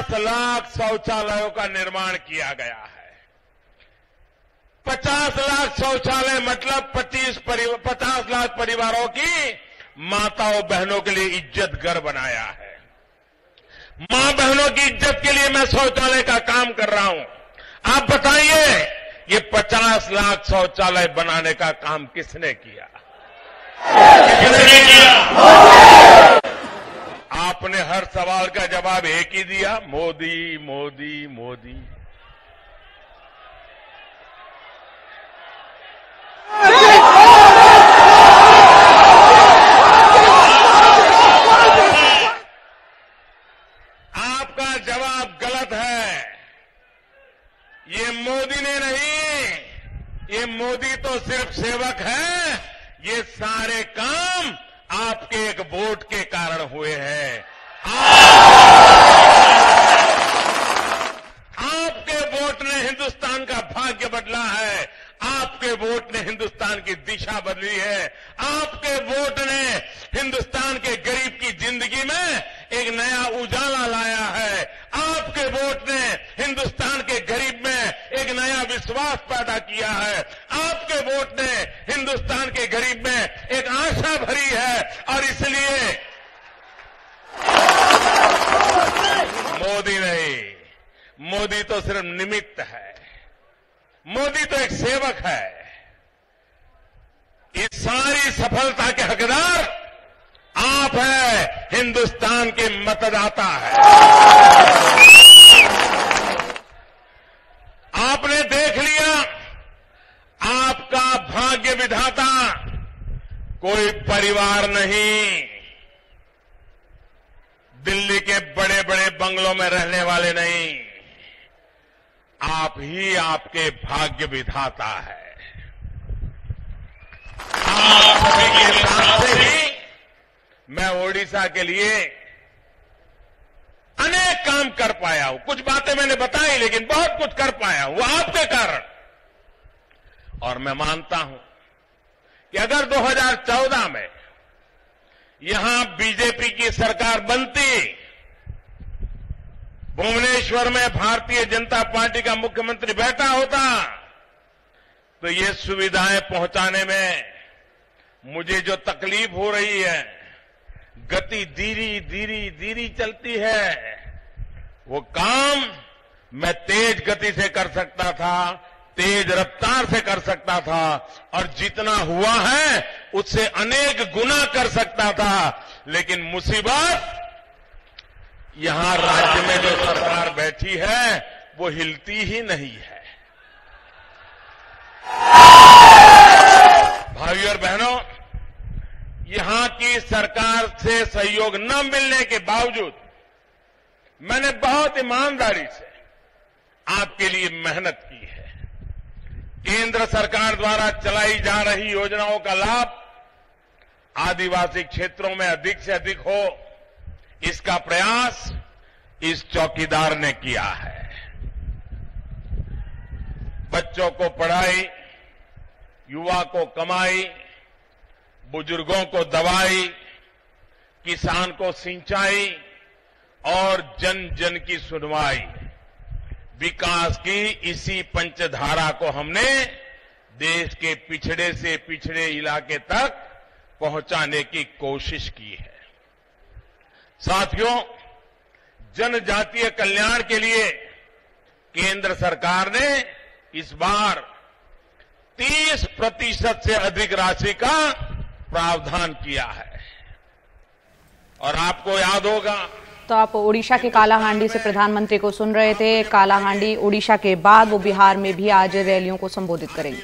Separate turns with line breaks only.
50 लाख शौचालयों का निर्माण किया गया है। 50 लाख शौचालय मतलब 50 लाख परिवारों की माताओं बहनों के लिए इज्जत घर बनाया है। मां बहनों की इज्जत के लिए मैं शौचालय का काम कर रहा हूं। आप बताइए, ये 50 लाख शौचालय बनाने का काम किसने किया? किसने किया? आपने हर सवाल का जवाब एक ही दिया, मोदी मोदी मोदी। आपका जवाब गलत है। ये मोदी ने नहीं, ये मोदी तो सिर्फ सेवक है। ये सारे काम आपके एक वोट के कारण हुए हैं। आपके वोट ने हिंदुस्तान का भाग्य बदला है। आपके वोट ने हिंदुस्तान की दिशा बदली है। आपके वोट ने हिंदुस्तान के गरीब की जिंदगी में एक नया उजाला लाया है। आपके वोट ने हिंदुस्तान के गरीब में एक नया विश्वास पैदा किया है। आपके वोट ने हिंदुस्तान के गरीब में एक आशा भरी है। और इसलिए मोदी नहीं, मोदी तो सिर्फ निमित्त है। मोदी तो एक सेवक है। इस सारी सफलता के हकदार आप हैं, हिंदुस्तान के मतदाता है। आपने देख लिया, आपका भाग्य विधाता कोई परिवार नहीं, दिल्ली के बड़े बड़े बंगलों में रहने वाले नहीं, आप ही आपके भाग्य विधाता है। आप सभी के साथ से ही मैं ओडिशा के लिए अनेक काम कर पाया हूं। कुछ बातें मैंने बताई, लेकिन बहुत कुछ कर पाया हूं, वो आपके कारण। और मैं मानता हूं कि अगर 2014 में यहां बीजेपी की सरकार बनती, भुवनेश्वर में भारतीय जनता पार्टी का मुख्यमंत्री बैठा होता, तो ये सुविधाएं पहुंचाने में मुझे जो तकलीफ हो रही है, गति धीरी चलती है, वो काम मैं तेज गति से कर सकता था, तेज रफ्तार से कर सकता था, और जितना हुआ है उससे अनेक गुना कर सकता था। लेकिन मुसीबत, यहां राज्य में जो सरकार बैठी है वो हिलती ही नहीं है। भाइयों और बहनों, यहां की सरकार से सहयोग न मिलने के बावजूद मैंने बहुत ईमानदारी से आपके लिए मेहनत की है। केंद्र सरकार द्वारा चलाई जा रही योजनाओं का लाभ आदिवासी क्षेत्रों में अधिक से अधिक हो, इसका प्रयास इस चौकीदार ने किया है। बच्चों को पढ़ाई, युवा को कमाई, बुजुर्गों को दवाई, किसान को सिंचाई और जन जन की सुनवाई, विकास की इसी पंचधारा को हमने देश के पिछड़े से पिछड़े इलाके तक पहुंचाने की कोशिश की है। साथियों, जनजातीय कल्याण के लिए केंद्र सरकार ने इस बार 30% से अधिक राशि का प्रावधान किया है। और आपको याद होगा,
तो आप ओडिशा के कालाहांडी से प्रधानमंत्री को सुन रहे थे। कालाहांडी ओडिशा के बाद वो बिहार में भी आज रैलियों को संबोधित करेंगे।